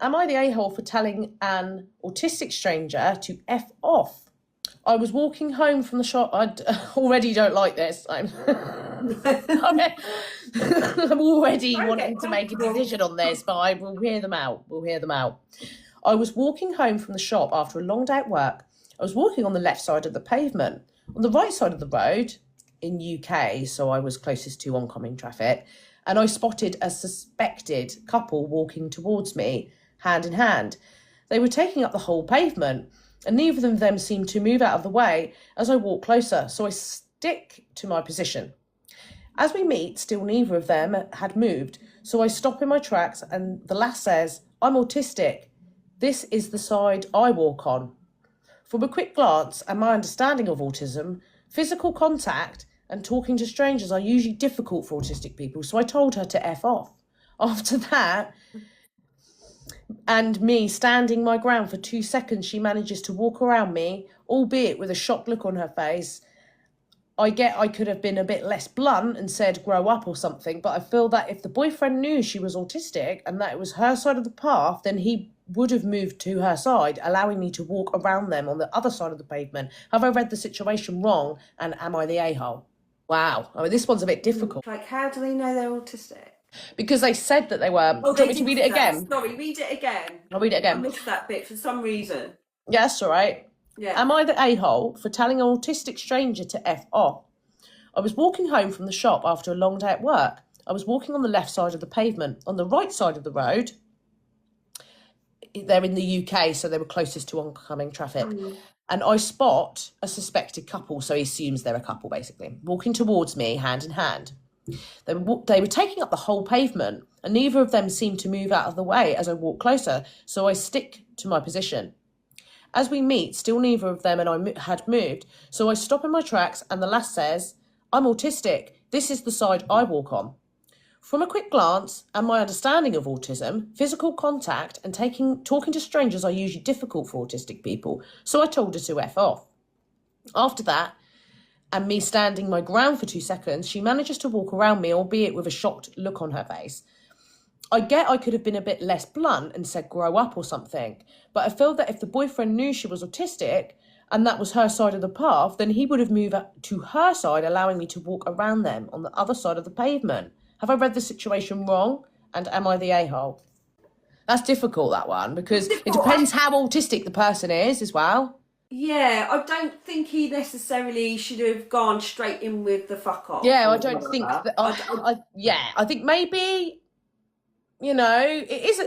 Am I the a-hole for telling an autistic stranger to F off? I was walking home from the shop. I already don't like this. I'm already wanting to make a decision on this, but I will hear them out. We'll hear them out. I was walking home from the shop after a long day at work. I was walking on the left side of the pavement. On the right side of the road, in UK, so I was closest to oncoming traffic, and I spotted a suspected couple walking towards me, hand in hand. They were taking up the whole pavement, and neither of them seemed to move out of the way as I walked closer, so I stick to my position. As we meet, still neither of them had moved, so I stop in my tracks, and the lass says, "I'm autistic. This is the side I walk on." From a quick glance and my understanding of autism, physical contact and talking to strangers are usually difficult for autistic people, so I told her to F off. After that, and me standing my ground for 2 seconds, she manages to walk around me, albeit with a shocked look on her face. I could have been a bit less blunt and said grow up or something, but I feel that if the boyfriend knew she was autistic and that it was her side of the path, then he would have moved to her side, allowing me to walk around them on the other side of the pavement. Have I read the situation wrong, and am I the a-hole? Wow. I mean, this one's a bit difficult. Like, how do they know they're autistic? Because they said that they were. Oh, do you want me to read it again? Sorry, read it again. I'll read it again. I missed that bit for some reason. Yeah, that's all right. Yeah. Am I the a-hole for telling an autistic stranger to F off? I was walking home from the shop after a long day at work. I was walking on the left side of the pavement. On the right side of the road, they're in the UK, so they were closest to oncoming traffic. And I spot a suspected couple, so he assumes they're a couple, basically, walking towards me, hand in hand. They were taking up the whole pavement, and neither of them seemed to move out of the way as I walked closer, so I stick to my position. As we meet, still neither of them and I had moved, so I stop in my tracks, and the lass says, "I'm autistic. This is the side I walk on." From a quick glance and my understanding of autism, physical contact and talking to strangers are usually difficult for autistic people, so I told her to F off. After that, and me standing my ground for 2 seconds, she manages to walk around me, albeit with a shocked look on her face. I could have been a bit less blunt and said grow up or something, but I feel that if the boyfriend knew she was autistic and that was her side of the path, then he would have moved to her side, allowing me to walk around them on the other side of the pavement. Have I read the situation wrong? And am I the a-hole? That's difficult, that one, because it depends how autistic the person is as well. Yeah, I don't think he necessarily should have gone straight in with the fuck off. Yeah, I don't think that. I think maybe, it is.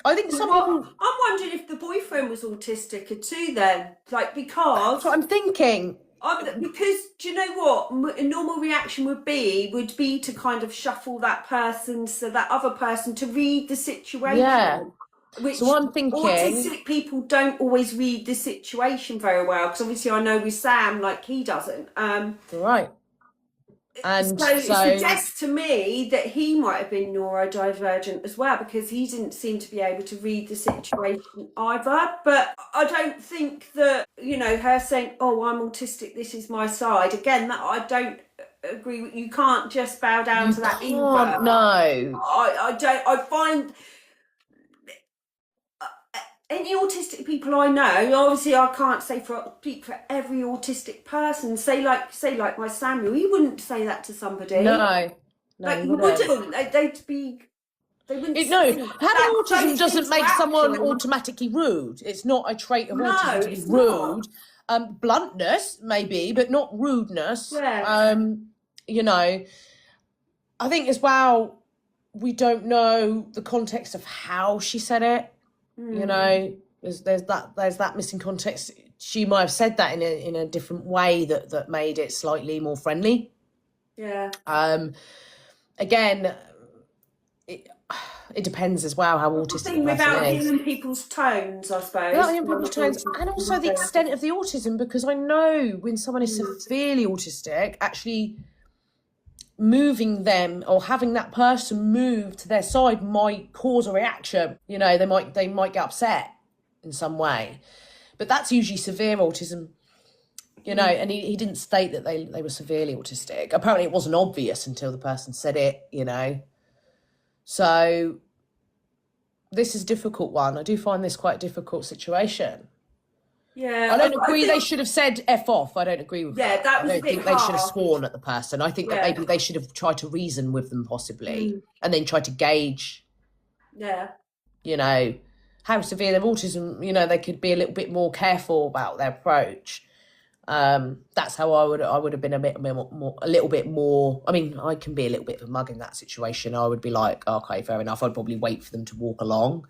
I think some people. I'm wondering if the boyfriend was autistic too. Then, because that's what I'm thinking. Because do you know what a normal reaction would be to kind of shuffle that person, so that other person to read the situation. Yeah. Which so I'm thinking autistic people don't always read the situation very well, because obviously I know with Sam, he doesn't. Right. And so it suggests to me that he might have been neurodivergent as well, because he didn't seem to be able to read the situation either. But I don't think that, her saying, "Oh, I'm autistic, this is my side," again, that I don't agree with. You can't just bow down to that either. No. I find any autistic people I know, obviously I can't speak for every autistic person. Say like my Samuel, he wouldn't say that to somebody. No, he wouldn't. They wouldn't. Having autism doesn't make someone automatically rude. It's not a trait of autism to be rude. Bluntness maybe, but not rudeness. Yeah. I think as well, we don't know the context of how she said it. There's that missing context. She might have said that in a different way that made it slightly more friendly. Yeah. Again, it depends as well how autistic the person without is. hearing people's tones, I suppose. Without hearing people's tones, and also the extent of the autism, because I know when someone is severely autistic, actually moving them or having that person move to their side might cause a reaction. They might get upset in some way, but that's usually severe autism. And he didn't state that they were severely autistic. Apparently it wasn't obvious until the person said it. So this is a difficult one. I do find this quite a difficult situation. Yeah, I don't agree they should have said F off. I don't agree with that. that was I don't think they should have sworn at the person. I think that maybe they should have tried to reason with them possibly and then tried to gauge, you know, how severe their autism, you know, they could be a little bit more careful about their approach. That's how I would have been a little bit more. I mean, I can be a little bit of a mug in that situation. I would be like, okay, fair enough. I'd probably wait for them to walk along.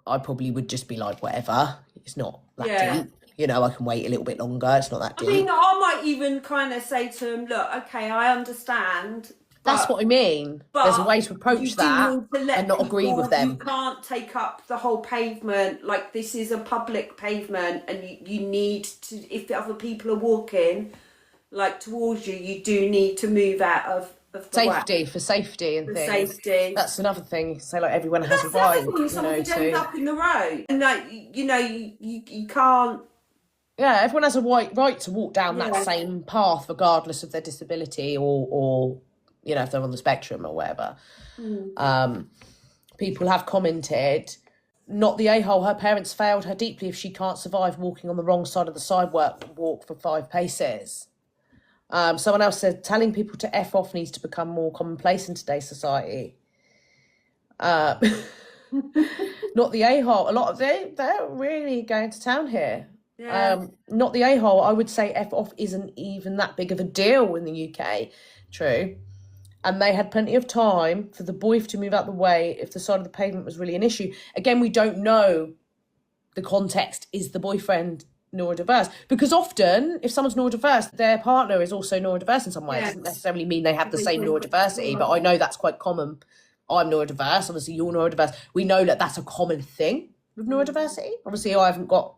I probably would just be like, whatever. It's not that deep. You know, I can wait a little bit longer. It's not that deep. I mean, I might even kind of say to him, look, okay, I understand. That's what I mean. There's a way to approach that and not agree with them. You can't take up the whole pavement. Like, this is a public pavement, and you need to, if other people are walking, like, towards you, you do need to move out of the safety, way. For safety and things. Safety. That's another thing. So, like, everyone has a right, to end up in the road. And, like, you know, you can't... Yeah, everyone has a right to walk down that same path, regardless of their disability or you know, if they're on the spectrum or whatever. People have commented, not the a-hole, her parents failed her deeply if she can't survive walking on the wrong side of the sidewalk for 5 paces. Someone else said, telling people to F off needs to become more commonplace in today's society. Not the a-hole. A lot of they're really going to town here. Not the a-hole. I would say F off isn't even that big of a deal in the UK. True. And they had plenty of time for the boy to move out the way if the side of the pavement was really an issue. Again, we don't know the context. Is the boyfriend neurodiverse? Because often, if someone's neurodiverse, their partner is also neurodiverse in some way. It doesn't necessarily mean they have the same neurodiversity, but I know that's quite common. I'm neurodiverse. Obviously, you're neurodiverse. We know that that's a common thing with neurodiversity. Obviously, I haven't got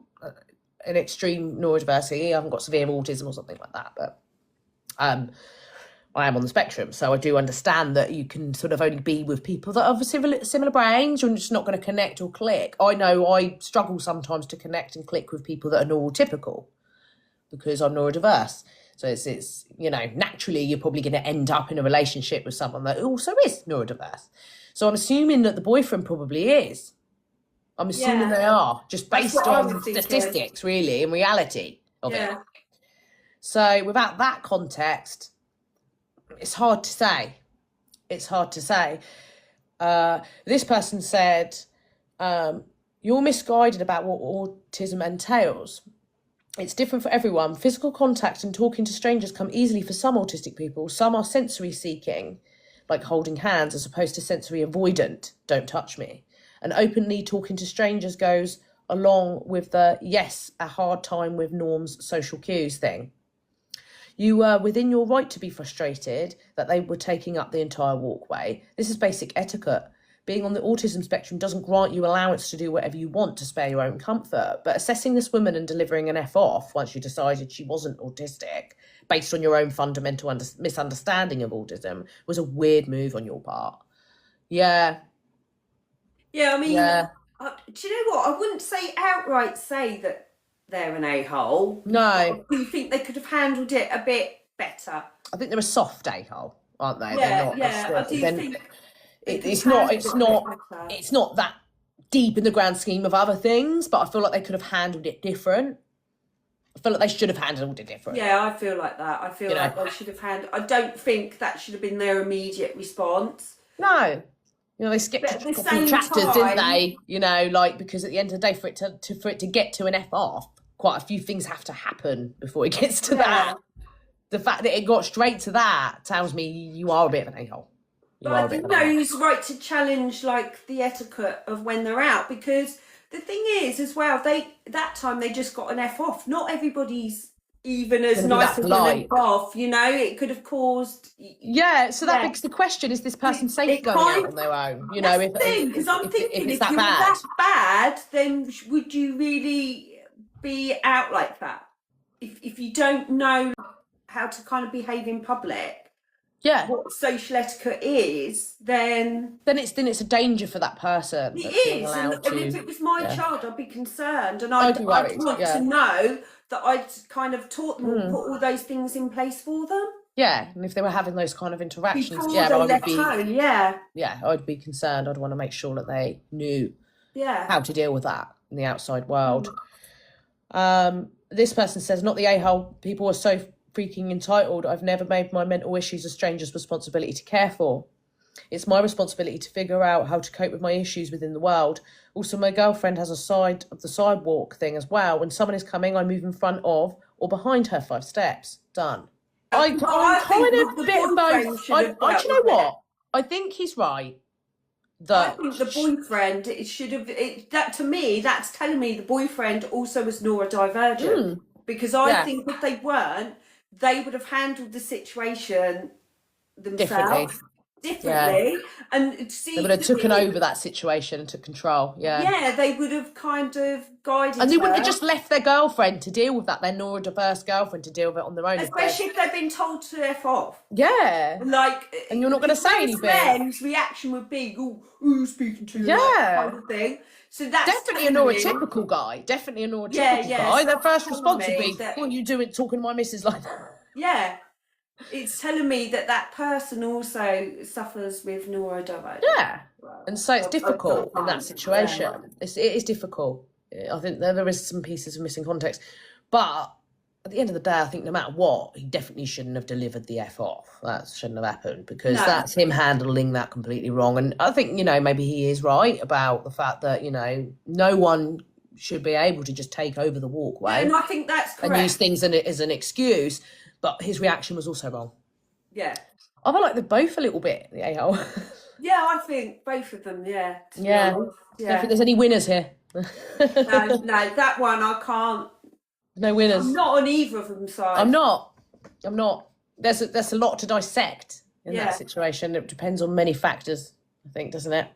an extreme neurodiversity. I haven't got severe autism or something like that, but I am on the spectrum, so I do understand that you can sort of only be with people that have similar brains. You're just not going to connect or click. I know I struggle sometimes to connect and click with people that are neurotypical because I'm neurodiverse. So it's you know, naturally you're probably going to end up in a relationship with someone that also is neurodiverse. So I'm assuming that the boyfriend probably is. I'm assuming they are, just based on statistics, really, and reality of it. So without that context, it's hard to say. This person said, you're misguided about what autism entails. It's different for everyone. Physical contact and talking to strangers come easily for some autistic people. Some are sensory seeking, like holding hands, as opposed to sensory avoidant, don't touch me. And openly talking to strangers goes along with the, yes, a hard time with norms, social cues thing. You were within your right to be frustrated that they were taking up the entire walkway. This is basic etiquette. Being on the autism spectrum doesn't grant you allowance to do whatever you want to spare your own comfort. But assessing this woman and delivering an F off once you decided she wasn't autistic, based on your own fundamental misunderstanding of autism, was a weird move on your part. Yeah, I mean, do you know what? I wouldn't outright say that they're an a-hole. No. I do think they could have handled it a bit better. I think they're a soft a-hole, aren't they? I do think it's not that deep in the grand scheme of other things, but I feel like they could have handled it different. I feel like they should have handled it different. Yeah, I feel like that. I feel like they should have handled. I don't think that should have been their immediate response. No. You know, they skipped a couple of chapters, didn't they? You know, like, because at the end of the day, for it to get to an F off, quite a few things have to happen before it gets to that. The fact that it got straight to that tells me you are a bit of an a-hole. But I think he's right to challenge, like, the etiquette of when they're out, because the thing is, as well, that time they just got an F off. Not everybody's even as nice as an F off, you know. It could have caused... Yeah, so that begs the question, is this person safe going out on their own? You know, because I'm thinking, if you're that bad, then would you really be out like that? If you don't know how to kind of behave in public, what social etiquette is, then it's a danger for that person. It is, and if it was my child, I'd be concerned, and I'd want to know that I'd kind of taught them or put all those things in place for them. Yeah, and if they were having those kind of interactions, before yeah, they I would left be, home, yeah, I'd be concerned. I'd want to make sure that they knew how to deal with that in the outside world. This person says, not the a-hole. People are so freaking entitled. I've never made my mental issues a stranger's responsibility to care for. It's my responsibility to figure out how to cope with my issues within the world. Also, my girlfriend has a side of the sidewalk thing as well. When someone is coming, I move in front of or behind her 5 steps. Done. I'm kind of a bit of both. Do you know what? I think he's right. I think the boyfriend, it should have, that to me, that's telling me the boyfriend also was neurodivergent. Because I think if they weren't, they would have handled the situation themselves differently. And they would have taken over that situation and took control. Yeah, they would have kind of guided and they wouldn't have just left their girlfriend to deal with that, their neurodiverse girlfriend to deal with it on their own. Especially if they've been told to F off. Yeah. Like, and you're not going to say anything. Friend's reaction would be, oh, who's speaking to you? Kind of thing. So that's definitely a neurotypical guy. Definitely a neurotypical guy. Their first response would be, what are you doing talking to my missus like that? Yeah. It's telling me that person also suffers with neurodivergence. Yeah. And so it's difficult in that situation. It is difficult. I think there is some pieces of missing context. But at the end of the day, I think no matter what, he definitely shouldn't have delivered the F off. That shouldn't have happened because that's him handling that completely wrong. And I think, maybe he is right about the fact that, no one should be able to just take over the walkway. Yeah, and I think that's correct. And use things as an excuse. But his reaction was also wrong. Yeah. I feel like they're both a little bit the a-hole. Yeah, I think both of them, yeah. Yeah. I don't think there's any winners here. No, that one I can't. No winners. I'm not on either of them side. I'm not. There's a lot to dissect in that situation. It depends on many factors, I think, doesn't it?